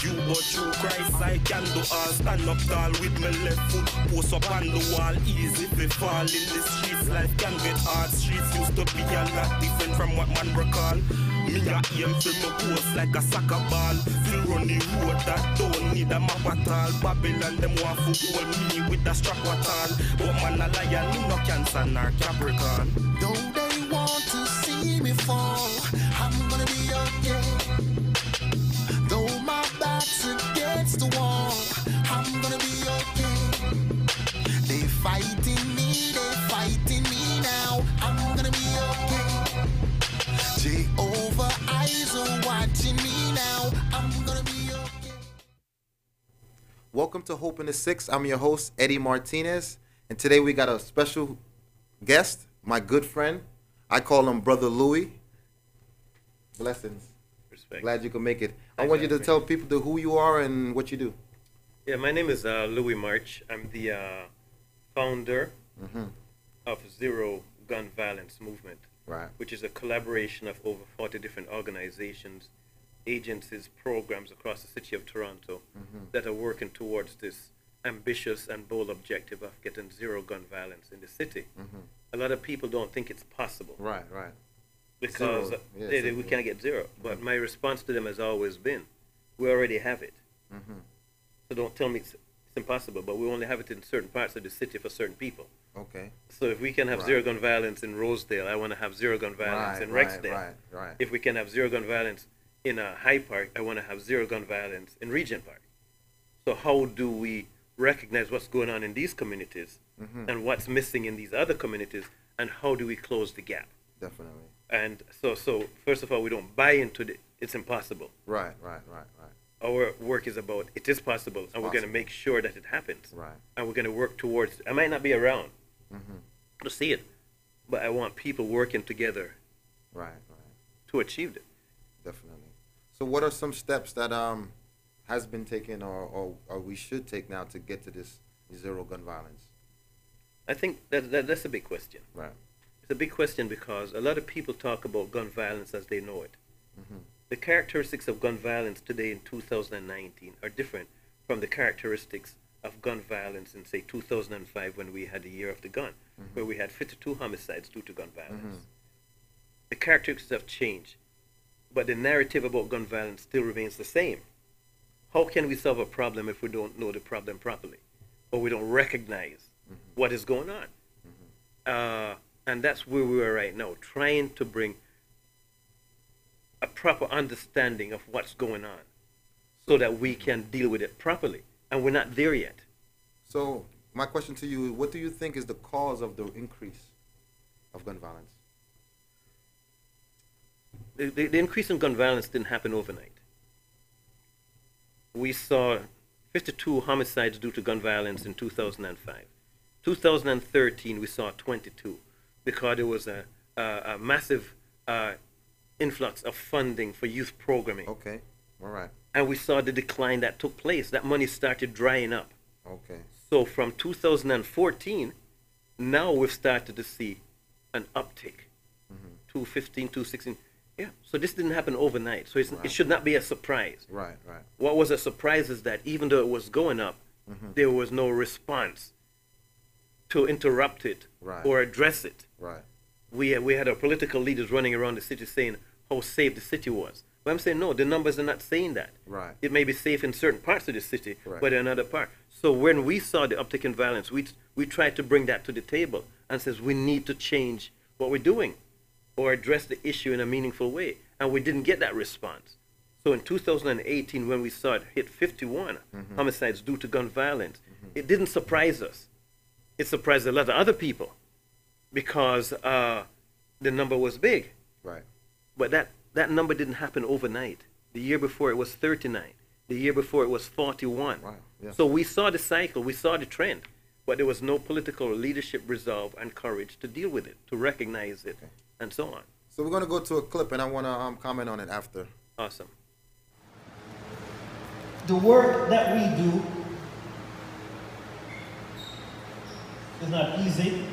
few, but through Christ I can do all. Stand up tall with my left foot, post up on the wall. Easy if they fall in the streets, life can get hard. Streets used to be a lot different from what man recall. Me a aim for my post like a soccer ball. Feel run the road that don't need a map at all. Babylon them want to hold me with a strap at all. But man a lion, me no Cancer nor Capricorn. Though they want to see me fall, I'm gonna be okay. Though my back's against the wall, I'm gonna be okay. They fighting me now, I'm gonna be okay. Jehovah eyes are watching me now, I'm gonna be okay. Welcome to Hope in the Six. I'm your host, Eddy Martinez, and today we got a special guest, my good friend. I call him Brother Louis. Blessings. Respect. Glad you could make it. I want you to tell people who you are and what you do. Yeah, my name is Louis March. I'm the founder of Zero Gun Violence Movement, Right. which is a collaboration of over 40 different organizations, agencies, programs across the city of Toronto that are working towards this ambitious and bold objective of getting zero gun violence in the city. A lot of people don't think it's possible. Right. Because Zero. Yeah, we simple. can't get zero. But my response to them has always been, we already have it. So don't tell me it's impossible, but we only have it in certain parts of the city for certain people. Okay. So if we can have zero gun violence in Rosedale, I want to have zero gun violence in Rexdale. Right. If we can have zero gun violence in Hyde Park, I want to have zero gun violence in Regent Park. So how do we recognize what's going on in these communities and what's missing in these other communities, and how do we close the gap? Definitely. And so first of all, we don't buy into it's impossible. Right. Our work is about it is possible, and we're going to make sure that it happens. Right. And we're going to work towards I might not be around to see it, but I want people working together Right. to achieve it. Definitely. So what are some steps that has been taken or we should take now to get to this zero gun violence? I think that's a big question. Right. It's a big question because a lot of people talk about gun violence as they know it. The characteristics of gun violence today in 2019 are different from the characteristics of gun violence in, say, 2005 when we had the year of the gun, where we had 52 homicides due to gun violence. The characteristics have changed, but the narrative about gun violence still remains the same. How can we solve a problem if we don't know the problem properly, or we don't recognize what is going on? And that's where we are right now, trying to bring a proper understanding of what's going on so that we can deal with it properly. And we're not there yet. So my question to you, what do you think is the cause of the increase of gun violence? The increase in gun violence didn't happen overnight. We saw 52 homicides due to gun violence in 2005. 2013, we saw 22 because there was a massive influx of funding for youth programming. Okay. All right. And we saw the decline that took place. That money started drying up. Okay. So from 2014, now we've started to see an uptick. 215, 216. Yeah. So this didn't happen overnight. So it should not be a surprise. Right. What was a surprise is that even though it was going up, there was no response to interrupt it or address it. Right. We had our political leaders running around the city saying how safe the city was. But I'm saying, no, the numbers are not saying that. Right. It may be safe in certain parts of the city, Right. but in another part. So when we saw the uptick in violence, we tried to bring that to the table and says we need to change what we're doing or address the issue in a meaningful way. And we didn't get that response. So in 2018, when we saw it hit 51 homicides due to gun violence, it didn't surprise us. It surprised a lot of other people because the number was big. Right. But that number didn't happen overnight. The year before it was 39. The year before it was 41. Wow. Yeah. So we saw the cycle, we saw the trend, but there was no political leadership, resolve, and courage to deal with it, to recognize it, and so on. So we're going to go to a clip, and I want to comment on it after. Awesome. The work that we do is not easy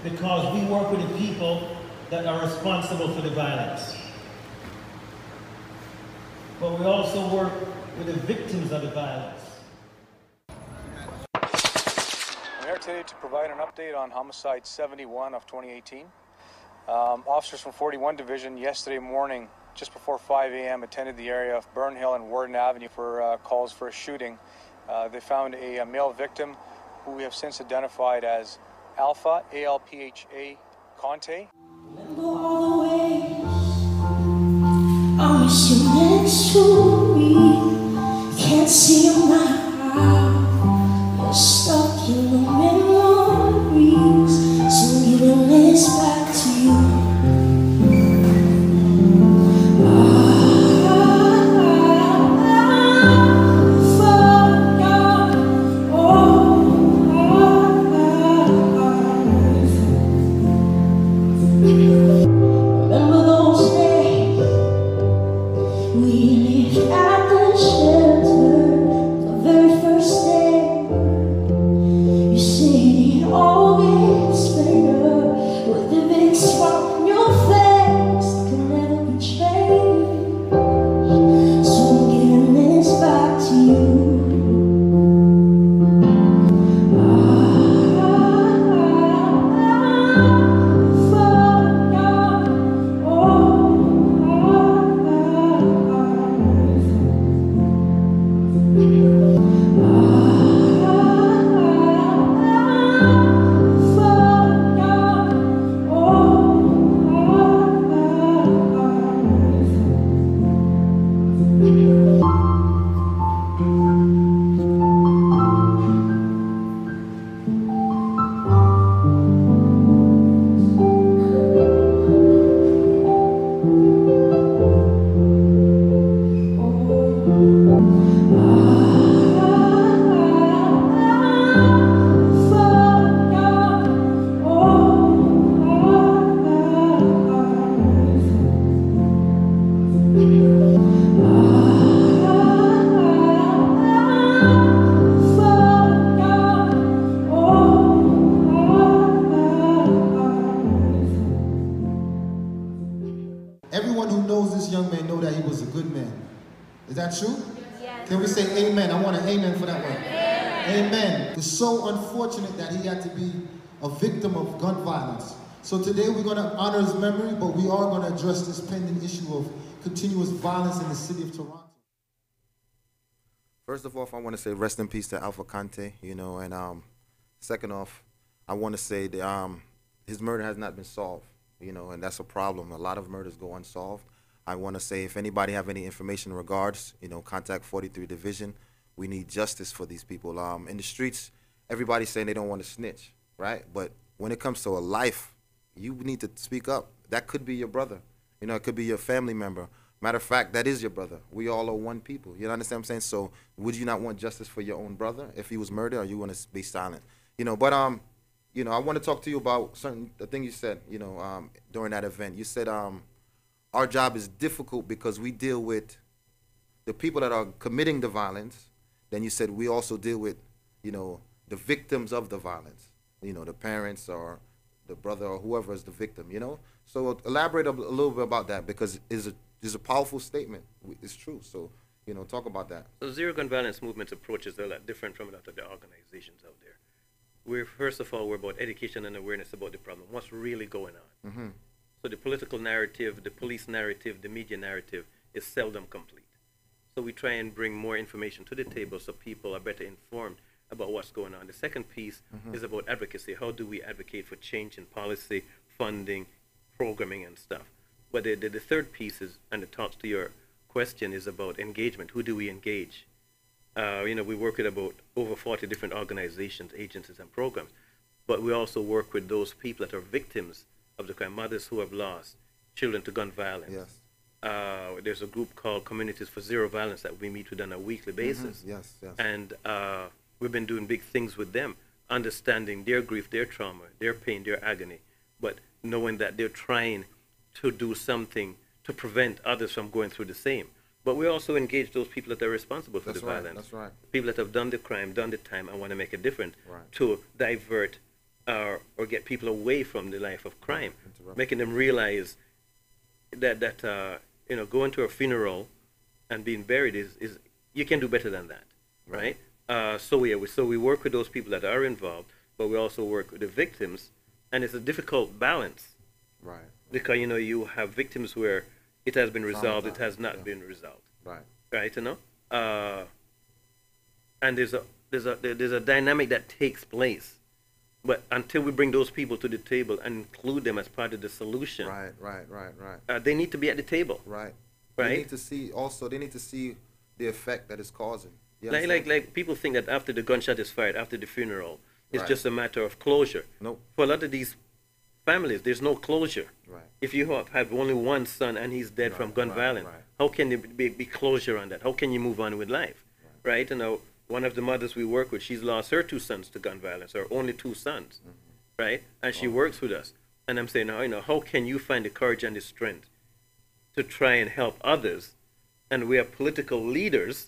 because we work with the people that are responsible for the violence. But we also work with the victims of the violence. I'm here today to provide an update on homicide 71 of 2018. Officers from 41 Division yesterday morning, just before 5 a.m., attended the area of Burnhill and Warden Avenue for calls for a shooting. They found a male victim who we have since identified as Alpha, A-L-P-H-A, Conte. Remember all the ways I miss you next to me. Can't see you now. You're stuck in the memories. So giving this back to you. Remember those days we lived at the shelter, the very first day. You said it all gets better with the big smile on your face that can never be changed. So I'm giving this back to you. Everyone who knows this young man know that he was a good man. Is that true? Yes. Can we say amen? I want an amen for that one. Amen. Amen. It's so unfortunate that he had to be a victim of gun violence. So today we're going to honor his memory, but we are going to address this pending issue of continuous violence in the city of Toronto. First of all, I want to say rest in peace to Alpha Conte, you know, and second off, I want to say that his murder has not been solved, you know, and that's a problem. A lot of murders go unsolved. I want to say if anybody have any information in regards, you know, contact 43 Division. We need justice for these people. In the streets, everybody's saying they don't want to snitch, right? But when it comes to a life, you need to speak up. That could be your brother. You know, it could be your family member. Matter of fact, that is your brother. We all are one people. You understand what I'm saying? So would you not want justice for your own brother if he was murdered, or you want to be silent? You know, but you know, I want to talk to you about the thing you said, you know, during that event. You said our job is difficult because we deal with the people that are committing the violence. Then you said we also deal with, you know, the victims of the violence, you know, the parents or the brother or whoever is the victim, you know? So elaborate a little bit about that, because it's a powerful statement. It's true. So, you know, talk about that. So zero gun violence movement approach is a lot different from a lot of the organizations out there. First of all, we're about education and awareness about the problem. What's really going on? Mm-hmm. So the political narrative, the police narrative, the media narrative is seldom complete. So we try and bring more information to the table so people are better informed about what's going on. The second piece is about advocacy. How do we advocate for change in policy, funding, programming, and stuff? But the third piece is, and it talks to your question, is about engagement. Who do we engage? You know, we work with about over 40 different organizations, agencies, and programs. But we also work with those people that are victims of the crime, mothers who have lost children to gun violence. Yes. There's a group called Communities for Zero Violence that we meet with on a weekly basis. Yes, yes. And we've been doing big things with them, understanding their grief, their trauma, their pain, their agony, but knowing that they're trying to do something to prevent others from going through the same. But we also engage those people that are responsible for the violence. That's right. People that have done the crime, done the time, and want to make a difference Right. to divert or get people away from the life of crime, making them realize that you know, going to a funeral and being buried is you can do better than that, right? So we work with those people that are involved, but we also work with the victims, and it's a difficult balance, Right. because you have victims where it has been resolved, it has not been resolved, Right. right? And there's a dynamic that takes place, but until we bring those people to the table and include them as part of the solution, Right. they need to be at the table, Right. right? They need to see also. They need to see the effect that it's causing. You Like understand? people think that after the gunshot is fired, after the funeral, it's Right. just a matter of closure. Nope. For a lot of these families, there's no closure. Right. If you have only one son and he's dead from gun violence, right. how can there be closure on that? How can you move on with life, right? One of the mothers we work with, she's lost her 2 sons to gun violence, or only 2 sons, right? And she works with us. And I'm saying, how can you find the courage and the strength to try and help others? And we have political leaders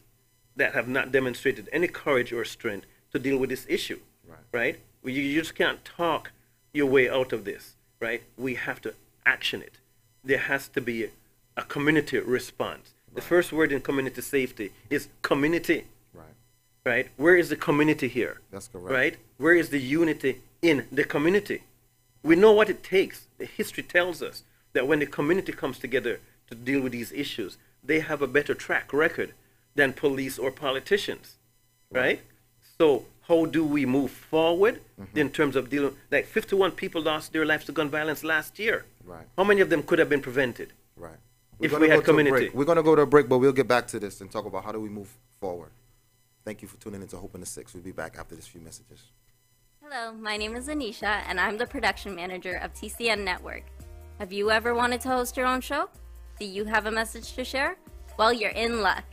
that have not demonstrated any courage or strength to deal with this issue, right? You just can't talk your way out of this, right? We have to action it. There has to be a community response. The first word in community safety is community, right? Where is the community here? That's correct. Right? Where is the unity in the community? We know what it takes. The history tells us that when the community comes together to deal with these issues, they have a better track record than police or politicians, right? So how do we move forward in terms of dealing? Like 51 people lost their lives to gun violence last year. Right. How many of them could have been prevented? Right. If We're we gonna had go to a community. break. We're going to go to a break, but we'll get back to this and talk about how do we move forward. Thank you for tuning into Hope in the Six. We'll be back after this few messages. Hello, my name is Anisha, and I'm the production manager of TCN Network. Have you ever wanted to host your own show? Do you have a message to share? Well, you're in luck.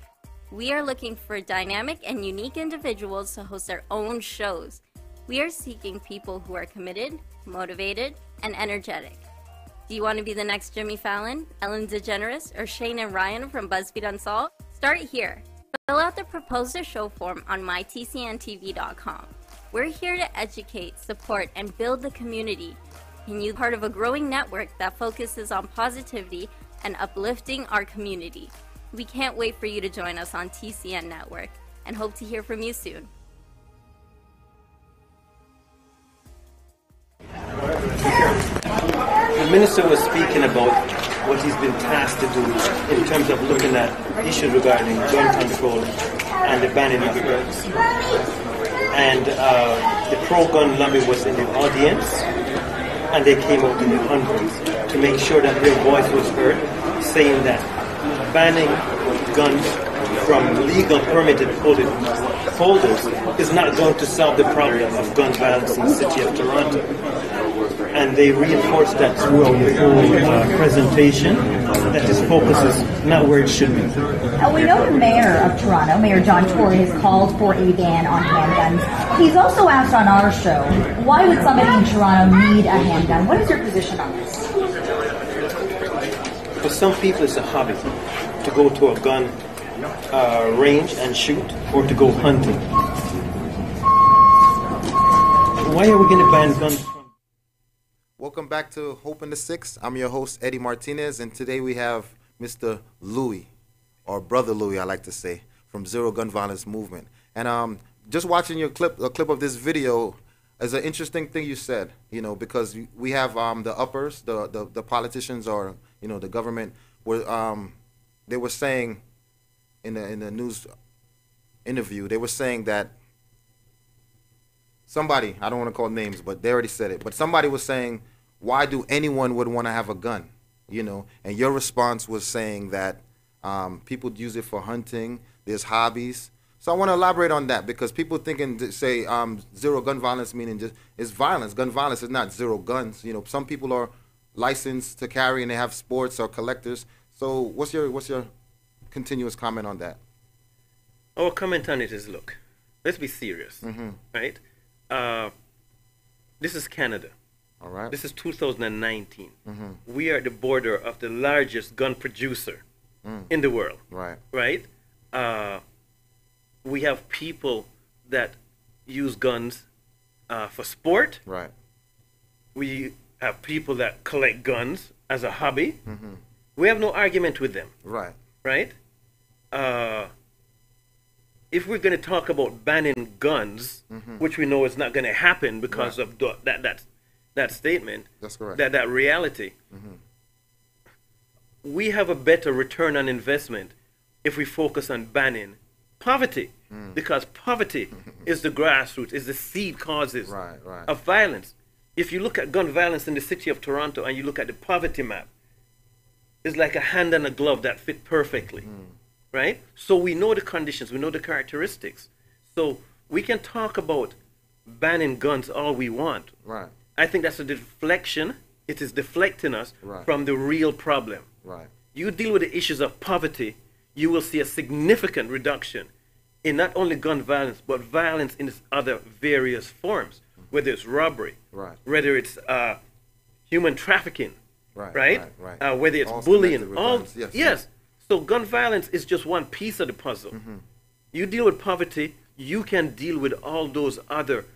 We are looking for dynamic and unique individuals to host their own shows. We are seeking people who are committed, motivated, and energetic. Do you want to be the next Jimmy Fallon, Ellen DeGeneres, or Shane and Ryan from BuzzFeed Unsolved? Start here. Fill out the Propose a Show form on mytcntv.com. We're here to educate, support, and build the community. And you are part of a growing network that focuses on positivity and uplifting our community. We can't wait for you to join us on TCN Network and hope to hear from you soon. The minister was speaking about what he's been tasked to do in terms of looking at issues regarding gun control and the banning of guns. And the pro-gun lobby was in the audience, and they came out in the hundreds to make sure that their voice was heard, saying that banning guns from legal permitted holders is not going to solve the problem of gun violence in the city of Toronto. And they reinforced that throughout the whole presentation, that this focus is not where it should be. We know the mayor of Toronto, Mayor John Tory, has called for a ban on handguns. He's also asked on our show, why would somebody in Toronto need a handgun? What is your position on this? For some people, it's a hobby to go to a gun range and shoot, or to go hunting. Why are we going to ban guns? Welcome back to Hope in the Six. I'm your host, Eddy Martinez, and today we have Mr. Louis, or Brother Louis, I like to say, from Zero Gun Violence Movement. And just watching your clip of this video is an interesting thing you said, because we have the uppers, the politicians, or the government, were they were saying in the news interview, they were saying that somebody, I don't want to call names, but they already said it, but somebody was saying, why do anyone would want to have a gun? And your response was saying that people use it for hunting, there's hobbies. So I want to elaborate on that, because people say zero gun violence meaning just it's violence. Gun violence is not zero guns. Some people are licensed to carry and they have sports or collectors. So what's your continuous comment on that? Our comment on it is, look, let's be serious, right? This is Canada. All right. This is 2019. We are at the border of the largest gun producer in the world. Right. Right? We have people that use guns for sport. Right. We have people that collect guns as a hobby. We have no argument with them. Right. Right? if we're going to talk about banning guns, which we know is not going to happen because of that statement, that's correct. That reality, we have a better return on investment if we focus on banning poverty, because poverty is the grassroots, is the seed causes of violence. If you look at gun violence in the city of Toronto and you look at the poverty map, it's like a hand and a glove that fit perfectly, right? So we know the conditions, we know the characteristics. So we can talk about banning guns all we want. Right. I think that's a deflection. It is deflecting us from the real problem. Right. You deal with the issues of poverty, you will see a significant reduction in not only gun violence, but violence in its other various forms, whether it's robbery, whether it's human trafficking, whether it's all bullying, all yes. So gun violence is just one piece of the puzzle. You deal with poverty, you can deal with all those other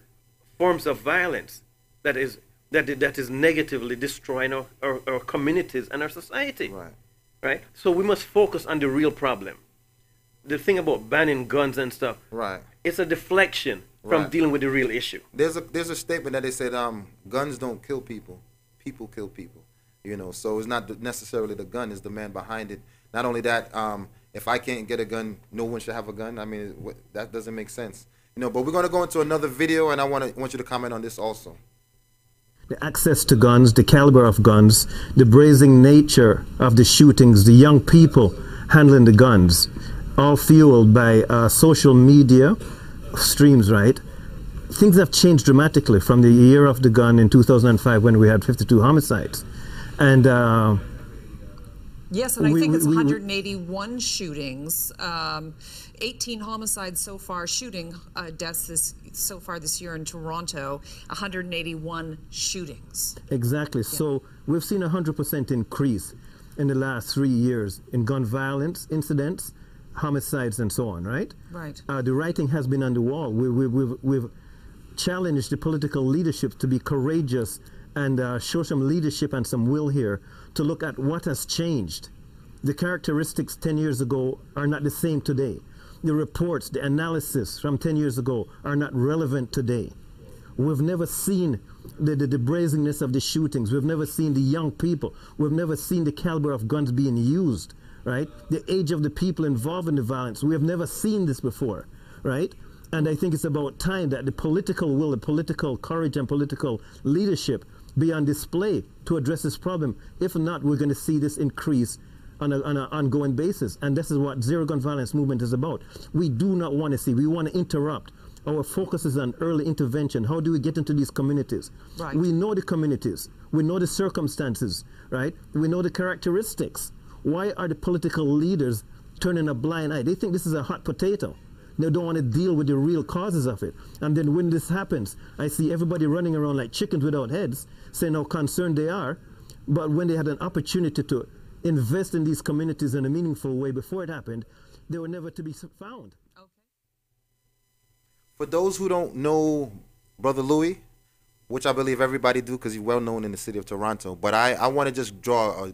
forms of violence that is negatively destroying our communities and our society. Right? So we must focus on the real problem. The thing about banning guns and stuff, it's a deflection from dealing with the real issue. There's a statement that they said, guns don't kill people, people kill people. You know, so it's not necessarily the gun, it's the man behind it. Not only that, if I can't get a gun, no one should have a gun. I mean, that doesn't make sense. You know, but we're going to go into another video, and I want you to comment on this also. The access to guns, the caliber of guns, the brazen nature of the shootings, the young people handling the guns, all fueled by social media streams, right? Things have changed dramatically from the year of the gun in 2005 when we had 52 homicides. And yes, and I think it's 181 shootings, 18 homicides so far, shooting deaths so far this year in Toronto, 181 shootings. Exactly. Yeah. So we've seen a 100% increase in the last 3 years in gun violence incidents, homicides, and so on, right? Right. The writing has been on the wall. We've challenged the political leadership to be courageous and show some leadership and some will here to look at what has changed. The characteristics 10 years ago are not the same today. The reports, the analysis from 10 years ago are not relevant today. We've never seen the brazenness of the shootings. We've never seen the young people. We've never seen the caliber of guns being used, right? The age of the people involved in the violence. We have never seen this before, right? And I think it's about time that the political will, the political courage and political leadership be on display to address this problem. If not, we're going to see this increase on an ongoing basis. And this is what Zero Gun Violence Movement is about. We do not want to see, we want to interrupt. Our focus is on early intervention. How do we get into these communities? Right. We know the communities. We know the circumstances, right? We know the characteristics. Why are the political leaders turning a blind eye? They think this is a hot potato. They don't want to deal with the real causes of it. And then when this happens, I see everybody running around like chickens without heads, saying how concerned they are. But when they had an opportunity to invest in these communities in a meaningful way before it happened, they were never to be found. Okay. For those who don't know Brother Louis, which I believe everybody do because he's well known in the city of Toronto, but I want to just draw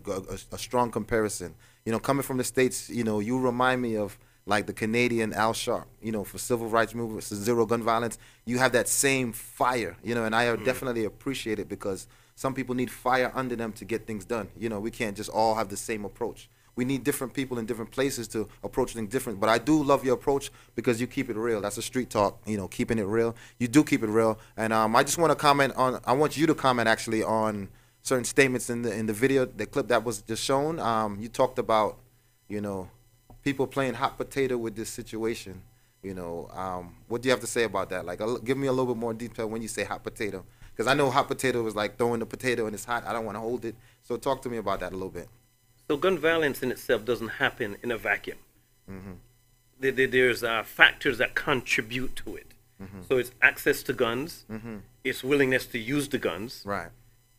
a strong comparison. You know, coming from the States, you know, you remind me of like the Canadian Al Sharp, you know, for civil rights movement, zero gun violence. You have that same fire, you know, and I definitely appreciate it because some people need fire under them to get things done. You know, we can't just all have the same approach. We need different people in different places to approach things different. But I do love your approach because you keep it real. That's a street talk, you know, keeping it real. You do keep it real. And I just want to comment on, I want you to comment actually on certain statements in the video, the clip that was just shown. You talked about, you know, people playing hot potato with this situation. You know, what do you have to say about that? Like, give me a little bit more detail when you say hot potato. Because I know hot potato is like throwing the potato and it's hot. I don't want to hold it. So talk to me about that a little bit. So gun violence in itself doesn't happen in a vacuum. There's factors that contribute to it. So it's access to guns. It's willingness to use the guns. Right.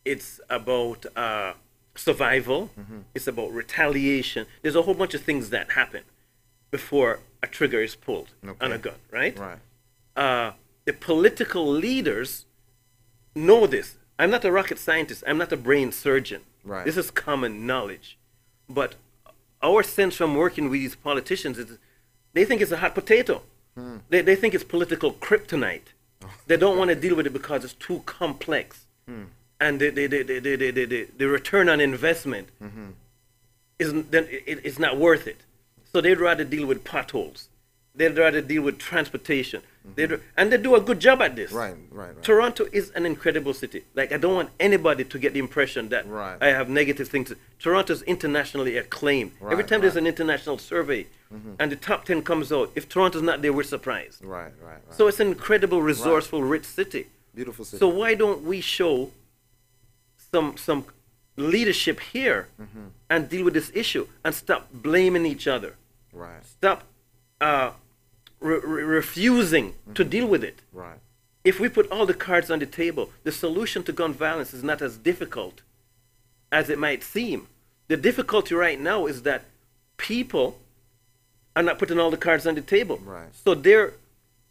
It's about survival. It's about retaliation. There's a whole bunch of things that happen before a trigger is pulled on a gun, right? Right. The political leaders know this. I'm not a rocket scientist. I'm not a brain surgeon. Right. This is common knowledge. But our sense from working with these politicians is they think it's a hot potato. They think it's political kryptonite. They don't want to deal with it because it's too complex. And the return on investment it's not worth it. So they'd rather deal with potholes. They'd rather deal with transportation. And they do a good job at this. Right. Toronto is an incredible city. Like, I don't want anybody to get the impression that I have negative things. Toronto is internationally acclaimed. Every time there's an international survey and the top 10 comes out, if Toronto's not there, we're surprised. Right. So it's an incredible, resourceful, rich city. Beautiful city. So why don't we show some leadership here and deal with this issue and stop blaming each other? Right. Stop refusing to deal with it. Right. If we put all the cards on the table, the solution to gun violence is not as difficult as it might seem. The difficulty right now is that people are not putting all the cards on the table. Right. So their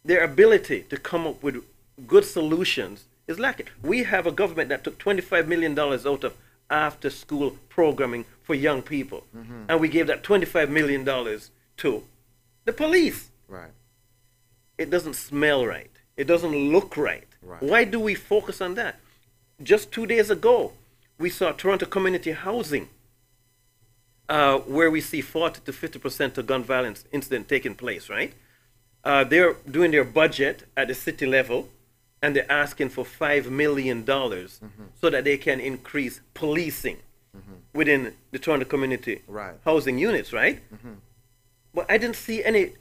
ability to come up with good solutions is lacking. We have a government that took $25 million out of after-school programming for young people, and we gave that $25 million to the police. Right. It doesn't smell right. It doesn't look right. Why do we focus on that? Just 2 days ago, we saw Toronto community housing, where we see 40 to 50% of gun violence incident taking place, right? They're doing their budget at the city level, and they're asking for $5 million so that they can increase policing within the Toronto community housing units, right? But I didn't see any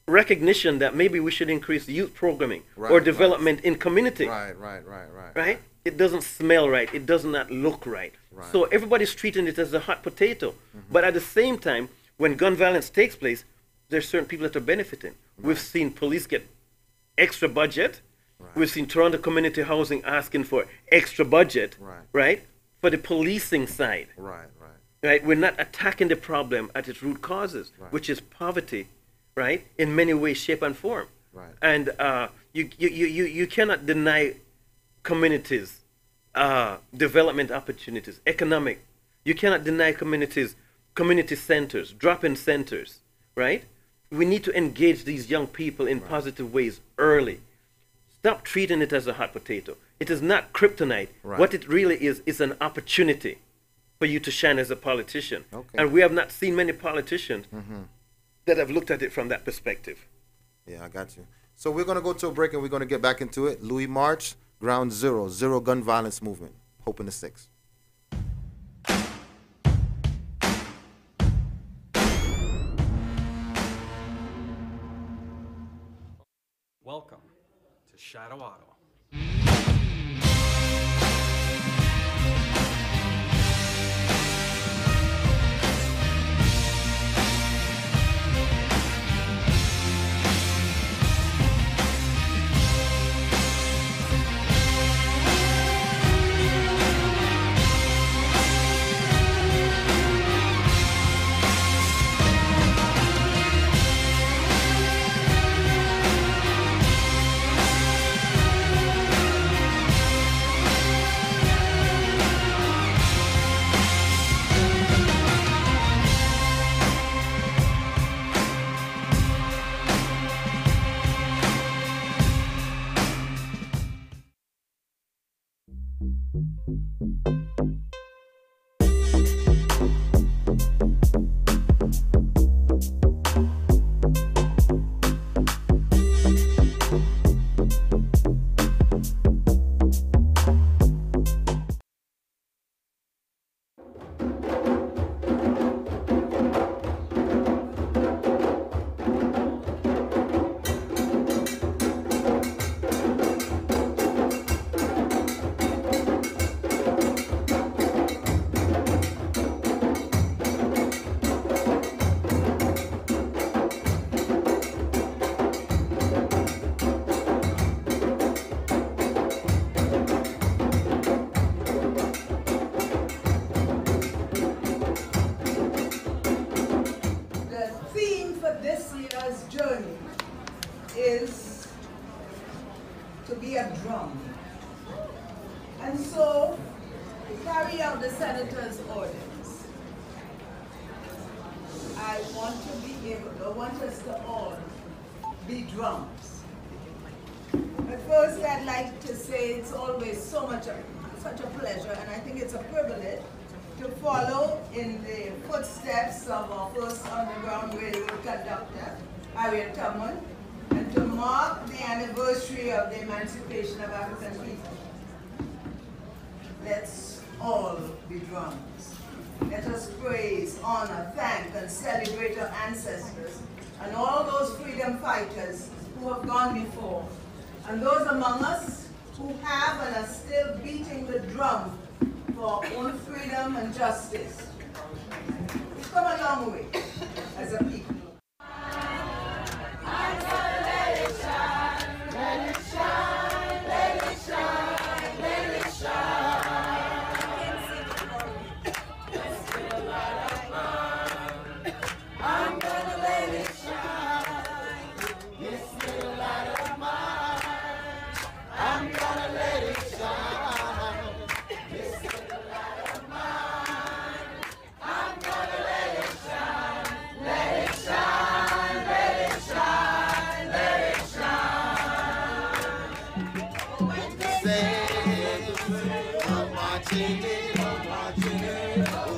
recognition that maybe we should increase youth programming or development in community. Right? It doesn't smell right. It does not look right. So everybody's treating it as a hot potato. But at the same time, when gun violence takes place, there's certain people that are benefiting. We've seen police get extra budget. We've seen Toronto community housing asking for extra budget, right? For the policing side. Right? We're not attacking the problem at its root causes, which is poverty, right? In many ways, shape, and form. And you cannot deny communities development opportunities, economic. You cannot deny communities community centers, drop-in centers, right? We need to engage these young people in positive ways early. Stop treating it as a hot potato. It is not kryptonite. What it really is an opportunity for you to shine as a politician. And we have not seen many politicians that have looked at it from that perspective. Yeah, I got you. So we're going to go to a break and we're going to get back into it. Louis March, Ground Zero, Zero Gun Violence Movement. Hope in the Six. Welcome to Shadow Auto. is to be a drum. And so, to carry out the senator's orders, I want us to all be drums. But first, I'd like to say it's always such a pleasure, and I think it's a privilege to follow in the footsteps of our first underground railroad conductor, Harriet Tubman, and to mark the anniversary of the emancipation of African people. Let's all be drums. Let us praise, honor, thank, and celebrate our ancestors and all those freedom fighters who have gone before, and those among us who have and are still beating the drum for our own freedom and justice. We've come a long way as a people.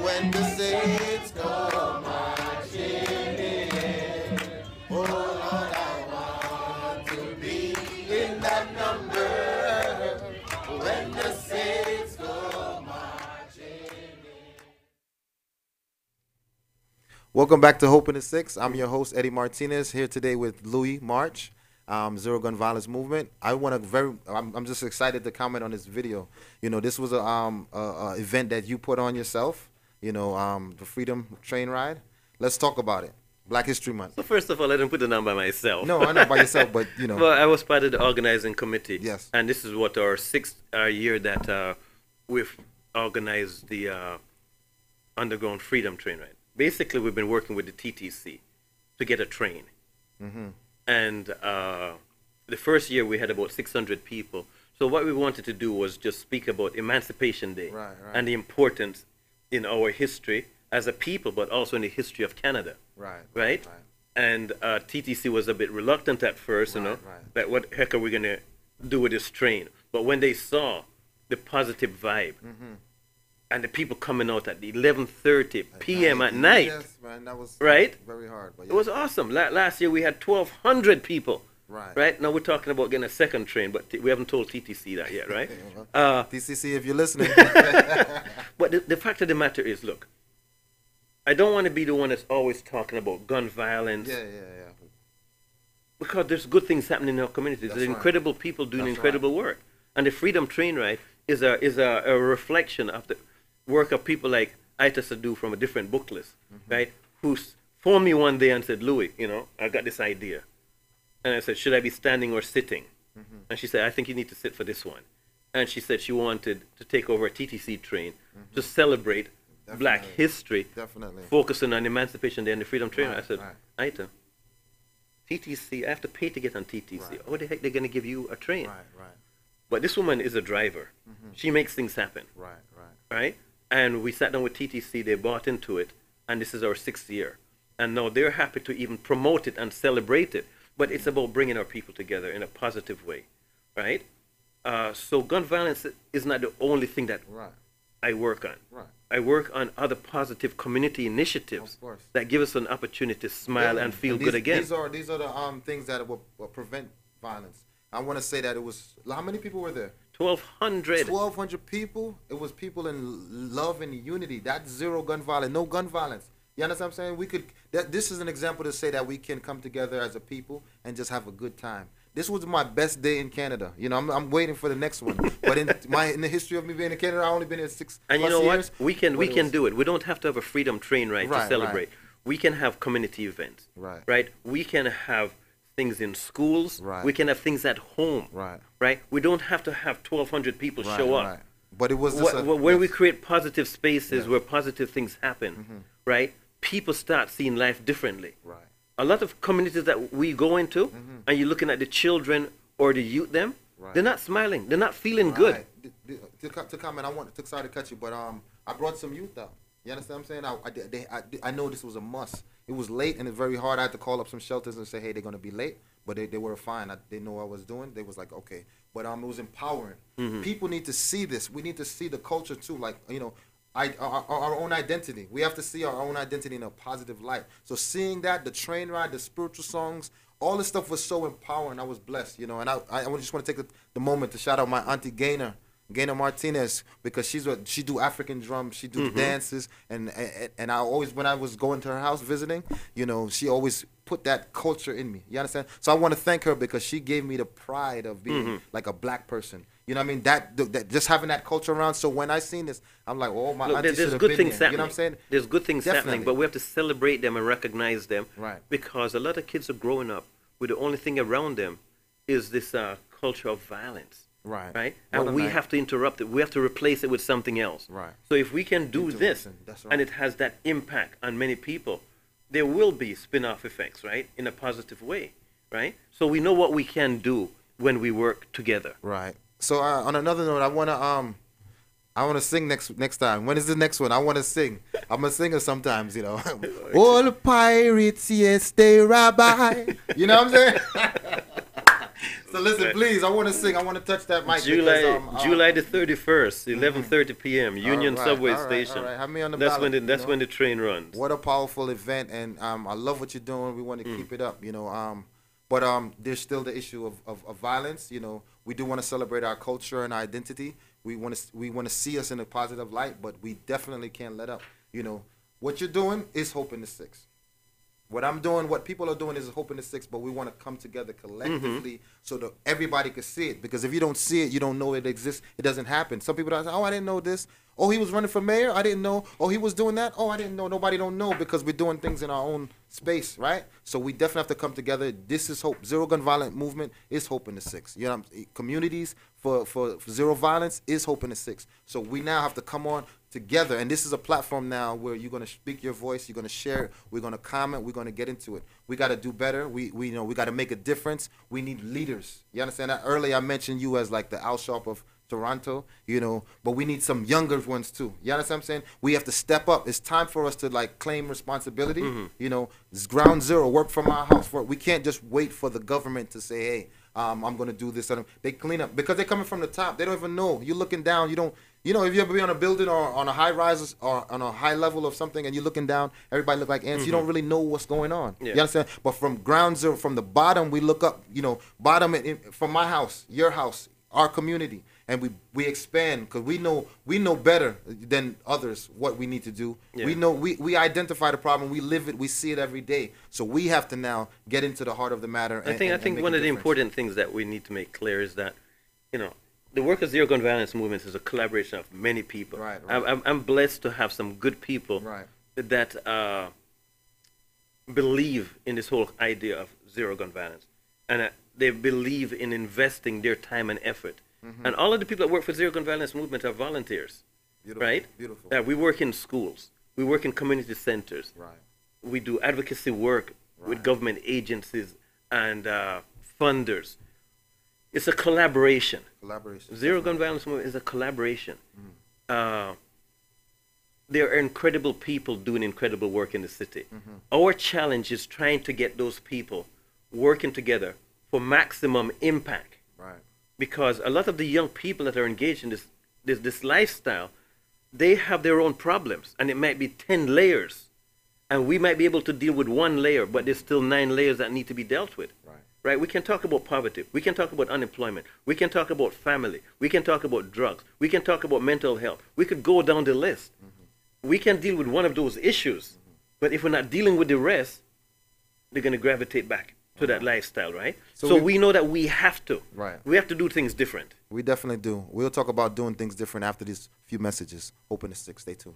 When the saints come marching in, oh Lord, I want to be in that number. When the saints come marching in. Welcome back to Hope in the Six. I'm your host, Eddie Martinez, here today with Louis March, Zero Gun Violence Movement. I'm just excited to comment on this video. You know, this was a event that you put on yourself. You know, the Freedom Train Ride. Let's talk about it. Black History Month. So first of all, I didn't put it on by myself. No, I know by yourself, but you know. Well, I was part of the organizing committee. Yes. And this is what our sixth year that we've organized the Underground Freedom Train Ride. Basically, we've been working with the TTC to get a train. Mm-hmm. And the first year we had about 600 people. So what we wanted to do was just speak about Emancipation Day and the importance in our history as a people, but also in the history of Canada. Right? And TTC was a bit reluctant at first, you know, that what the heck are we going to do with this train? But when they saw the positive vibe and the people coming out at 11:30 p.m. at night, yes, man, that was very hard. But yeah. It was awesome. Last year we had 1,200 people. Right. Now we're talking about getting a second train, but we haven't told TTC that yet, right? TCC, if you're listening. But the fact of the matter is, look, I don't want to be the one that's always talking about gun violence. Yeah. Because there's good things happening in our communities. There's incredible people doing incredible work. And the Freedom Train Ride is a reflection of the work of people like Ita Sadu from a different book list, right? Who phoned me one day and said, Louis, you know, I got this idea. And I said, should I be standing or sitting? And she said, I think you need to sit for this one. And she said she wanted to take over a TTC train to celebrate Black history, focusing on Emancipation Day and the Freedom Train. I said, Ita, TTC, I have to pay to get on TTC. What the heck, they're going to give you a train? But this woman is a driver. She makes things happen. Right? And we sat down with TTC, they bought into it, and this is our 6th year. And now they're happy to even promote it and celebrate it. But it's about bringing our people together in a positive way, right? So gun violence is not the only thing that I work on. I work on other positive community initiatives that give us an opportunity to smile and feel good again. These are the things that will prevent violence. I want to say that it was, how many people were there? 1,200. 1,200 people. It was people in love and unity. That's zero gun violence, no gun violence. You understand what I'm saying? This is an example to say that we can come together as a people and just have a good time. This was my best day in Canada. You know, I'm waiting for the next one. But in the history of me being in Canada, I've only been here 6+ years. And you know what? We can do it. We don't have to have a Freedom Train Ride to celebrate. We can have community events. Right? We can have things in schools. We can have things at home. Right? We don't have to have 1,200 people show up. But it was just when we create positive spaces where positive things happen, right? People start seeing life differently. A lot of communities that we go into, and you're looking at the children or the youth, they're not smiling. They're not feeling good. To comment, sorry to cut you, but I brought some youth out. You understand what I'm saying? I know this was a must. It was late and it's very hard. I had to call up some shelters and say, hey, they're gonna be late, but they were fine. They know what I was doing. They was like, okay, but it was empowering. People need to see this. We need to see the culture too. Like, you know, our own identity. We have to see our own identity in a positive light. So seeing that, the train ride, the spiritual songs, all this stuff was so empowering. I was blessed, you know. And I just want to take the moment to shout out my auntie Gaynor Martinez, because she do African drums, she do the dances, and I always, when I was going to her house visiting, you know, she always put that culture in me. You understand? So I want to thank her because she gave me the pride of being like a black person. You know what I mean? That just having that culture around. So when I seen this, I'm like, oh, my auntie should have been there. You know what I'm saying? There's good things happening, but we have to celebrate them and recognize them. Right. Because a lot of kids are growing up with the only thing around them is this culture of violence. Right. Right. And we have to interrupt it. We have to replace it with something else. Right. So if we can do this, and it has that impact on many people, there will be spin-off effects, right, in a positive way, right? So we know what we can do when we work together. Right. So on another note, I wanna sing next time. When is the next one? I wanna sing. I'm a singer sometimes, you know. All the pirates, yes, they rabbi. You know what I'm saying? So listen, please, I want to sing. I want to touch that mic. July the 31st, 11:30 p.m. Union Subway Station. All right. Have me on the that's ballot, when when the train runs. What a powerful event, and I love what you're doing. We want to keep it up, you know. But there's still the issue of violence. You know, we do want to celebrate our culture and our identity. We want to see us in a positive light, but we definitely can't let up. You know, what you're doing is Hope in the Six. What I'm doing, what people are doing is Hope in the Six, but we want to come together collectively so that everybody can see it. Because if you don't see it, you don't know it exists. It doesn't happen. Some people are like, oh, I didn't know this. Oh, he was running for mayor. I didn't know. Oh, he was doing that. Oh, I didn't know. Nobody don't know because we're doing things in our own space, right? So we definitely have to come together. This is hope. Zero gun violent movement is Hope in the Six. You know, communities for zero violence is Hope in the Six. So we now have to come on together, and this is a platform now where you're going to speak your voice, you're going to share it, we're going to comment, we're going to get into it. We got to do better. We you know, we got to make a difference. We need leaders. You understand that? Earlier I mentioned you as like the Al Sharp of Toronto, you know, but we need some younger ones too. You understand what I'm saying? We have to step up. It's time for us to like claim responsibility. You know, it's ground zero, work from our house. We can't just wait for the government to say, hey, I'm going to do this. They clean up because they're coming from the top. They don't even know. You're looking down. You don't. You know, if you ever be on a building or on a high rise or on a high level of something and you're looking down, everybody look like ants. You don't really know what's going on. Yeah. You understand? But from ground zero, from the bottom, we look up, you know, bottom from my house, your house, our community. And we expand because we know better than others what we need to do. Yeah. We know we identify the problem, we live it, we see it every day. So we have to now get into the heart of the matter. I think one of the important things that we need to make clear is that, you know, the work of Zero Gun Violence movement is a collaboration of many people. Right. I'm blessed to have some good people that believe in this whole idea of zero gun violence, and they believe in investing their time and effort. And all of the people that work for Zero Gun Violence movement are volunteers. Beautiful. Right? Beautiful. We work in schools. We work in community centers. Right. We do advocacy work with government agencies and funders. It's a collaboration. Zero Gun Violence movement is a collaboration. There are incredible people doing incredible work in the city. Our challenge is trying to get those people working together for maximum impact. Right. Because a lot of the young people that are engaged in this lifestyle, they have their own problems, and it might be 10 layers, and we might be able to deal with one layer, but there's still 9 layers that need to be dealt with. Right? We can talk about poverty. We can talk about unemployment. We can talk about family. We can talk about drugs. We can talk about mental health. We could go down the list. We can deal with one of those issues, but if we're not dealing with the rest, they're going to gravitate back to that lifestyle, right? So we know that we have to. Right. We have to do things different. We definitely do. We'll talk about doing things different after these few messages. Hope in the Six. Stay tuned.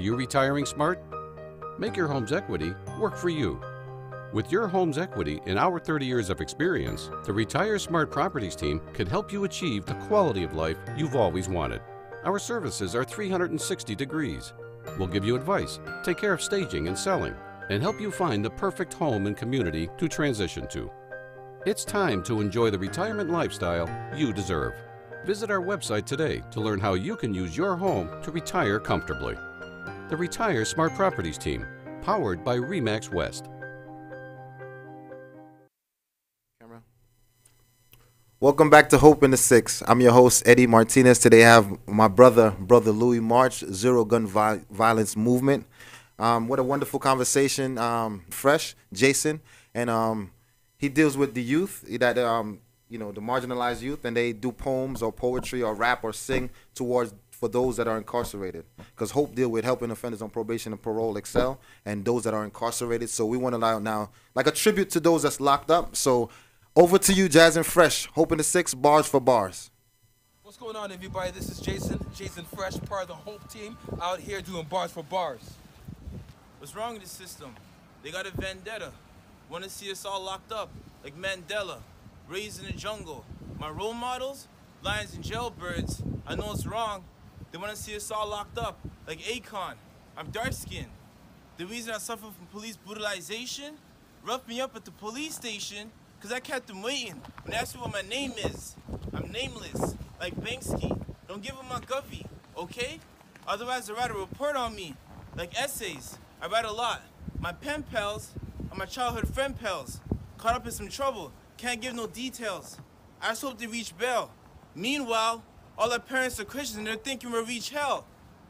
you retiring smart? Make your home's equity work for you. With your home's equity and our 30 years of experience, the Retire Smart Properties team can help you achieve the quality of life you've always wanted. Our services are 360 degrees. We'll give you advice, take care of staging and selling, and help you find the perfect home and community to transition to. It's time to enjoy the retirement lifestyle you deserve. Visit our website today to learn how you can use your home to retire comfortably. The Retire Smart Properties team, powered by RE/MAX West. Welcome back to Hope in the Six. I'm your host, Eddy Martinez. Today I have my brother Louis March, Zero Gun Violence Movement. What a wonderful conversation. Fresh, Jason, and he deals with the youth, that you know, the marginalized youth, and they do poems or poetry or rap or sing for those that are incarcerated. Because Hope deal with helping offenders on probation and parole excel, and those that are incarcerated. So we want to allow now, like a tribute to those that's locked up. So over to you, Jazz and Fresh. Hope in the Six, bars for bars. What's going on, everybody? This is Jason Fresh, part of the Hope team, out here doing bars for bars. What's wrong with the system? They got a vendetta. Want to see us all locked up, like Mandela, raised in the jungle. My role models, lions and jailbirds. I know it's wrong. They want to see us all locked up, like Akon. I'm dark-skinned. The reason I suffer from police brutalization, roughed me up at the police station, because I kept them waiting when they asked me what my name is. I'm nameless, like Banksy. Don't give them my guffy, okay? Otherwise, they write a report on me, like essays. I write a lot. My pen pals are my childhood friend pals. Caught up in some trouble, can't give no details. I just hope they reach bail. Meanwhile, all our parents are Christians and they're thinking we'll reach hell.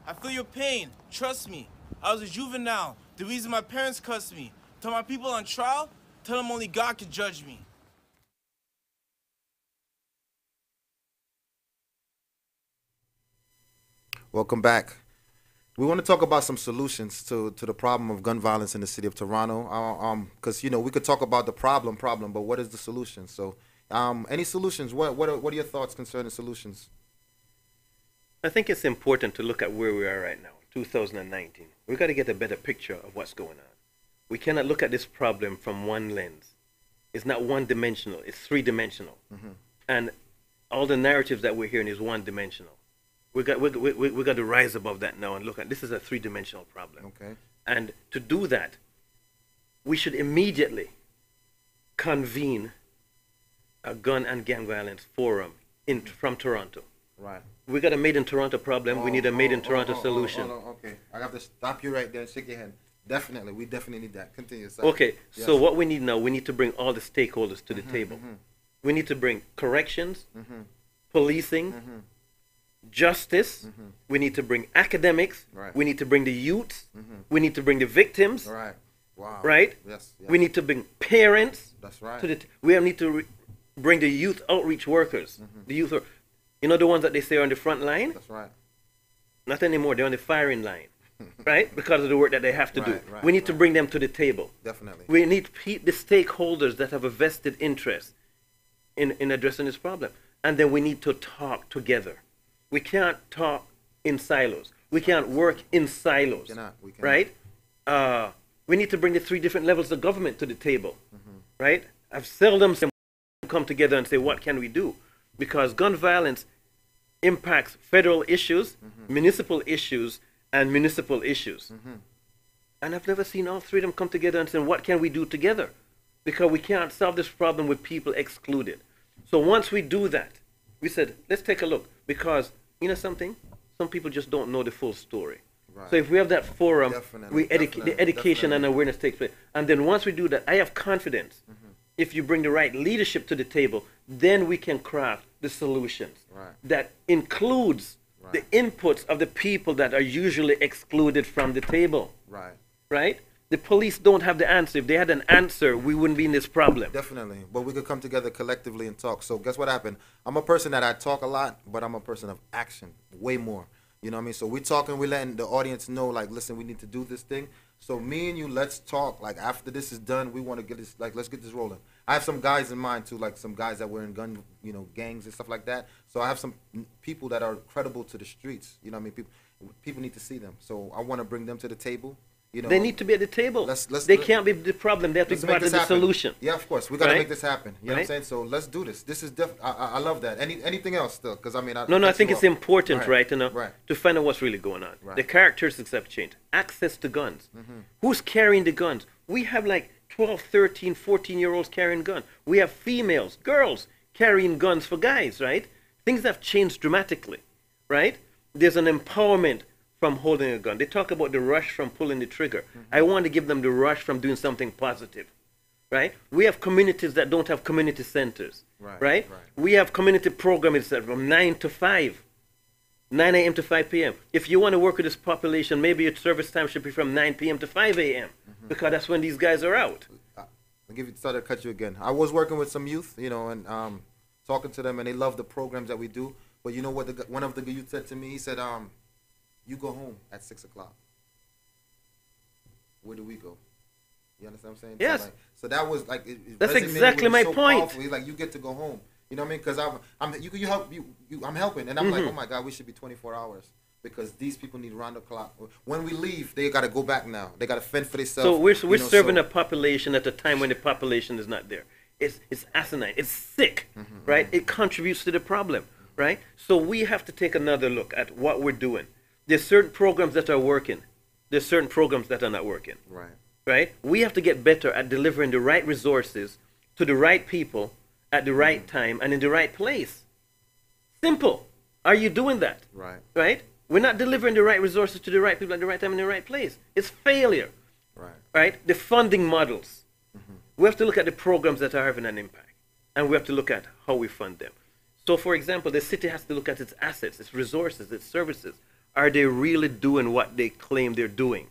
I feel your pain, trust me. I was a juvenile, the reason my parents cussed me. Tell my people on trial, tell them only God can judge me. Welcome back. We want to talk about some solutions to the problem of gun violence in the city of Toronto. Because you know, we could talk about the problem, but what is the solution? So, any solutions? What are your thoughts concerning solutions? I think it's important to look at where we are right now, 2019. We've got to get a better picture of what's going on. We cannot look at this problem from one lens. It's not one-dimensional. It's three-dimensional. Mm-hmm. And all the narratives that we're hearing is one-dimensional. We got to rise above that now and look at this is a three-dimensional problem. Okay. And to do that, we should immediately convene a gun and gang violence forum from Toronto. Right. We got a Made in Toronto problem. We need a Made in Toronto solution. Okay. I have to stop you right there and shake your head. Definitely. We definitely need that. Continue. Sorry. Okay. Yes. So what we need now, we need to bring all the stakeholders to the table. Mm-hmm. We need to bring corrections, policing, justice. We need to bring academics. Right. We need to bring the youth. We need to bring the victims. Right. Wow. Right. Yes. We need to bring parents. That's right. We need to bring the youth outreach workers. The youth, you know, the ones that they say are on the front line. That's right. Not anymore. They're on the firing line, right? Because of the work that they have to do. Right, we need to bring them to the table. Definitely. We need the stakeholders that have a vested interest in addressing this problem, and then we need to talk together. We can't talk in silos. We can't work in silos. We cannot. Right? We need to bring the three different levels of government to the table. Right? I've seldom seen them come together and say, what can we do? Because gun violence impacts federal issues, municipal issues, and municipal issues. And I've never seen all three of them come together and say, what can we do together? Because we can't solve this problem with people excluded. So once we do that, we said, let's take a look. Because, you know something? Some people just don't know the full story. Right. So if we have that forum, the education and awareness takes place. And then once we do that, I have confidence. If you bring the right leadership to the table, then we can craft the solutions. Right. That includes the inputs of the people that are usually excluded from the table. Right. Right? The police don't have the answer. If they had an answer, we wouldn't be in this problem. Definitely. But we could come together collectively and talk. So guess what happened? I'm a person that I talk a lot, but I'm a person of action, way more. You know what I mean? So we're talking, we're letting the audience know, like, listen, we need to do this thing. So me and you, let's talk. Like, after this is done, we want to get this, like, let's get this rolling. I have some guys in mind, too, like some guys that were in gun, you know, gangs and stuff like that. So I have some people that are credible to the streets. You know what I mean? People, people need to see them. So I want to bring them to the table. You know, they need to be at the table. They can't be the problem. They have to be part of the solution. Yeah, of course. We got to make this happen. You know what I'm saying? So let's do this. This is I love that. Anything else still? Because I mean, I think it's important, to find out what's really going on. Right. The characteristics have changed. Access to guns. Who's carrying the guns? We have like 12, 13, 14-year-olds carrying guns. We have females, girls carrying guns for guys, right? Things have changed dramatically, right? There's an empowerment from holding a gun. They talk about the rush from pulling the trigger. I want to give them the rush from doing something positive, right? We have communities that don't have community centers, right? We have community programs that from 9 to 5, 9 a.m. to 5 p.m. If you want to work with this population, maybe your service time should be from 9 p.m. to 5 a.m. Because that's when these guys are out. Sorry to cut you again. I was working with some youth, you know, and talking to them, and they love the programs that we do. But you know what? One of the youth said to me, he said, you go home at 6 o'clock. Where do we go? You understand what I'm saying? Yes. So that was like that's exactly my point. Powerful. He's like, you get to go home. You know what I mean? Because I'm helping, and I'm like, oh my God, we should be 24 hours because these people need round the clock. When we leave, they got to go back now. They got to fend for themselves. So we're serving a population at a time when the population is not there. It's asinine. It's sick, right? It contributes to the problem, right? So we have to take another look at what we're doing. There's certain programs that are working. There's certain programs that are not working. Right? We have to get better at delivering the right resources to the right people at the right time and in the right place. Simple. Are you doing that? Right? We're not delivering the right resources to the right people at the right time and in the right place. It's failure. Right? The funding models. We have to look at the programs that are having an impact. And we have to look at how we fund them. So, for example, the city has to look at its assets, its resources, its services. Are they really doing what they claim they're doing?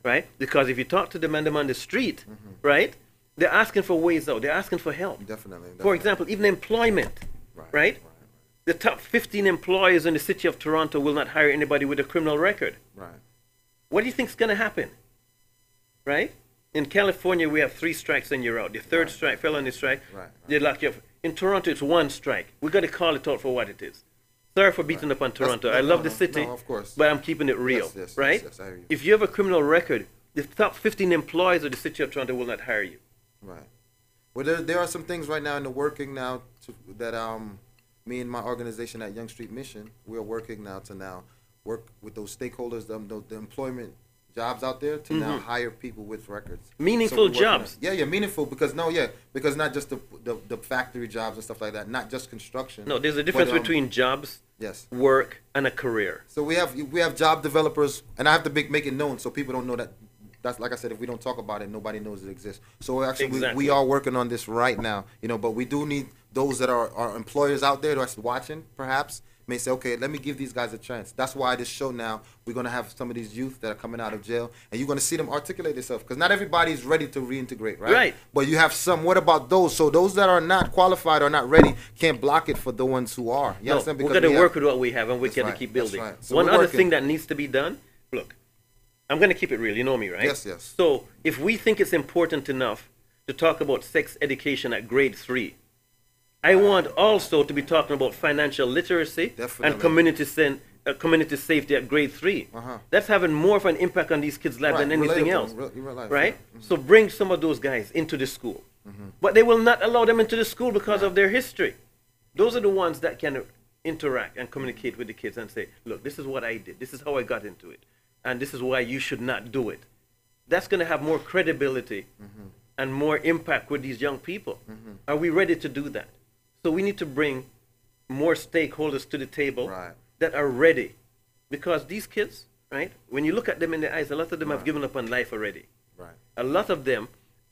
Right? Because if you talk to them and them on the street, right, they're asking for ways out. They're asking for help. Definitely. For example, even employment, right? The top 15 employers in the city of Toronto will not hire anybody with a criminal record. What do you think is going to happen? Right? In California, we have 3 strikes and you're out. The third strike, felony strike, they lock you up. In Toronto, it's 1 strike. We got to call it out for what it is. Sorry for beating up on Toronto. I love the city, of course. but I'm keeping it real, right? Yes, I hear you. If you have a criminal record, the top 15 employees of the city of Toronto will not hire you. Well, there are some things right now in the working now that me and my organization at Young Street Mission, we're working now to work with those stakeholders, the employment jobs out there to now hire people with records. Meaningful jobs. Yeah, meaningful because not just the factory jobs and stuff like that, not just construction. No, there's a difference between jobs, work, and a career. So we have job developers, and I have to make it known so people don't know that. That's like I said, if we don't talk about it, nobody knows it exists. So actually, we are working on this right now, you know. But we do need those that are employers out there that's watching, perhaps. May say, okay, let me give these guys a chance. That's why this show now, we're going to have some of these youth that are coming out of jail, and you're going to see them articulate themselves, because not everybody's ready to reintegrate, right? But you have some. What about those? So those that are not qualified or not ready can't block it for the ones who are. You understand? We're going to work with what we have, and we're going to keep building. So one other thing that needs to be done, look, I'm going to keep it real. You know me, right? Yes. So if we think it's important enough to talk about sex education at grade 3, I want also to be talking about financial literacy and community safety at grade 3. That's having more of an impact on these kids' lives than anything else, right? So bring some of those guys into the school. But they will not allow them into the school because of their history. Those are the ones that can interact and communicate with the kids and say, look, this is what I did. This is how I got into it. And this is why you should not do it. That's going to have more credibility and more impact with these young people. Are we ready to do that? So we need to bring more stakeholders to the table that are ready. Because these kids, right, when you look at them in the eyes, a lot of them have given up on life already. A lot of them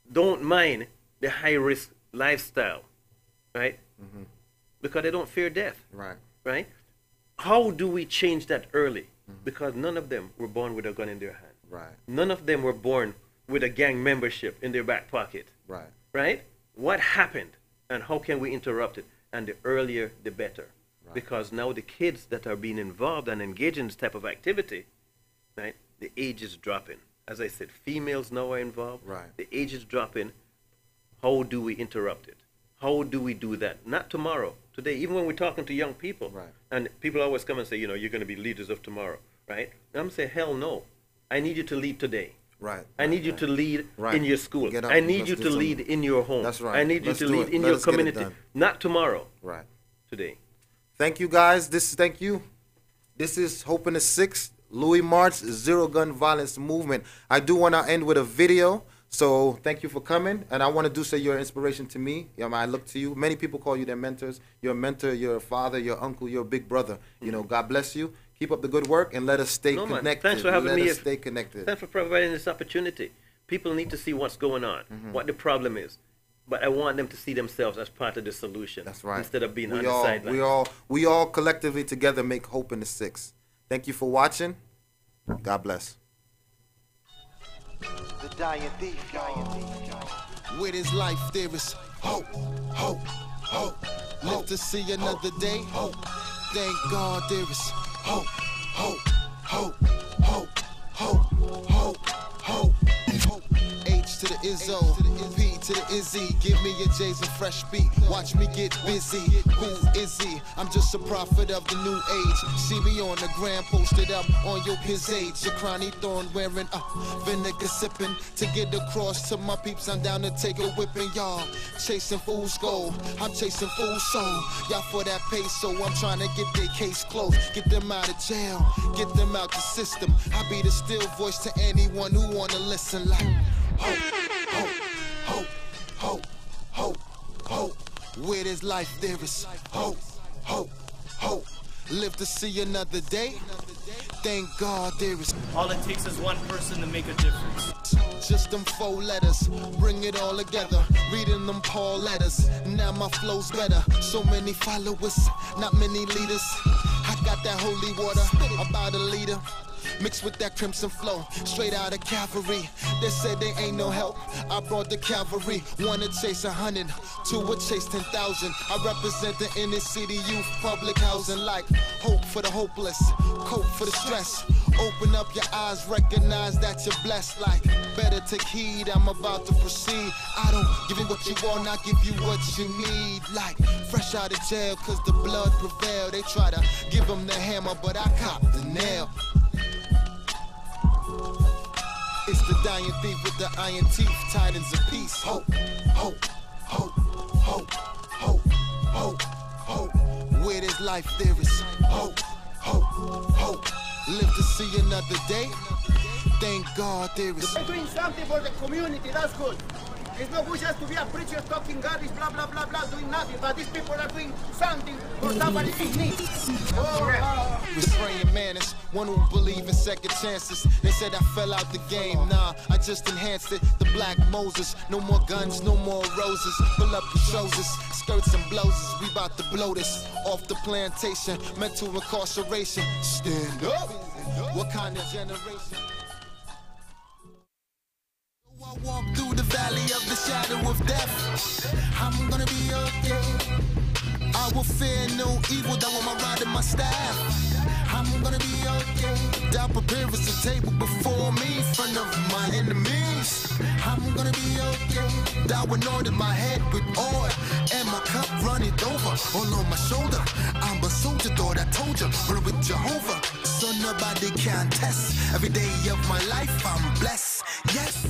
don't mind the high-risk lifestyle, right? Because they don't fear death, right? How do we change that early? Because none of them were born with a gun in their hand. None of them were born with a gang membership in their back pocket. Right? What happened? And how can we interrupt it? And the earlier, the better. Because now the kids that are being involved and engaged in this type of activity, right, the age is dropping. As I said, females now are involved. The age is dropping. How do we interrupt it? How do we do that? Not tomorrow, today. Even when we're talking to young people, and people always come and say, you know, you're going to be leaders of tomorrow, right? And I'm saying, hell no. I need you to lead today. Right. I need you to lead in your school. Get up, I need you let's to do lead in your home. That's right. I need you Let's to do lead it. in Let your us get it community. done. Not tomorrow. Right. Today. Thank you, guys. Thank you. This is Hope in the 6th, Louis March, Zero Gun Violence Movement. I do want to end with a video. So thank you for coming. And I want to say you're an inspiration to me. You know, I look to you. Many people call you their mentors. You're a mentor, you're a father, you're an uncle, you're a big brother. You know, God bless you. Keep up the good work and let us stay connected. Man. Thanks for having me. Let us stay connected. Thanks for providing this opportunity. People need to see what's going on, what the problem is. But I want them to see themselves as part of the solution. That's right. Instead of being on the sideline. We all collectively together make Hope in the 6th. Thank you for watching. God bless. The dying thief, with his life there is hope, hope, hope. Live to see another day. Hope. Thank God there is hope, hope, hope, hope, hope, hope, hope. H to the Izzo, P to the Izzy. Give me a Jason Fresh beat. Watch me get busy. Who is he? I'm just a prophet of the new age. See me on the gram, posted up on your his age. Your crony thorn wearing vinegar sipping. To get across to my peeps, I'm down to take a whipping. Y'all chasing fool's gold. I'm chasing fool's soul. Y'all for that peso. I'm trying to get their case closed. Get them out of jail. Get them out the system. I be the still voice to anyone who wanna listen like hope, hope, hope, hope, hope, hope. Where there's life, there is hope, hope, hope. Live to see another day. Thank God there is. All it takes is one person to make a difference. Just them 4 letters, bring it all together. Reading them Paul letters, now my flow's better. So many followers, not many leaders. I got that holy water, about a liter. Mixed with that crimson flow, straight out of cavalry. They said they ain't no help, I brought the cavalry. One to chase 100, 2 to chase 10,000. I represent the inner city youth, public housing. Like hope for the hopeless, cope for the stress. Open up your eyes, recognize that you're blessed. Like better take heed, I'm about to proceed. I don't give you what you want, I give you what you need. Like fresh out of jail, cause the blood prevailed. They try to give them the hammer, but I cop the nail. It's the dying thief with the iron teeth, Titans of peace. Hope, hope, hope, hope, hope, hope, hope. Where there's life, there is hope, hope, hope. Live to see another day. Thank God there is. They're doing something for the community, that's good. It's not good just to be a preacher talking garbage, blah, blah, blah, blah, doing nothing. But these people are doing something for somebody in need. Betraying manners, one who believe in second chances. They said I fell out the game, nah, I just enhanced it. The Black Moses, no more guns, no more roses. Pull up your trousers, skirts and blouses. We about to blow this off the plantation. Mental incarceration, stand up. What kind of generation? I walk through the valley of the shadow of death. I'm gonna be okay. I will fear no evil, that with my rod and my staff. I'm gonna be okay. Thou preparest a table before me in front of my enemies. I'm gonna be okay. Thou anointed my head with oil, and my cup runneth over. All on my shoulder, I'm a soldier, thought I told you. Run with Jehovah, so nobody can test. Every day of my life, I'm blessed. Yes.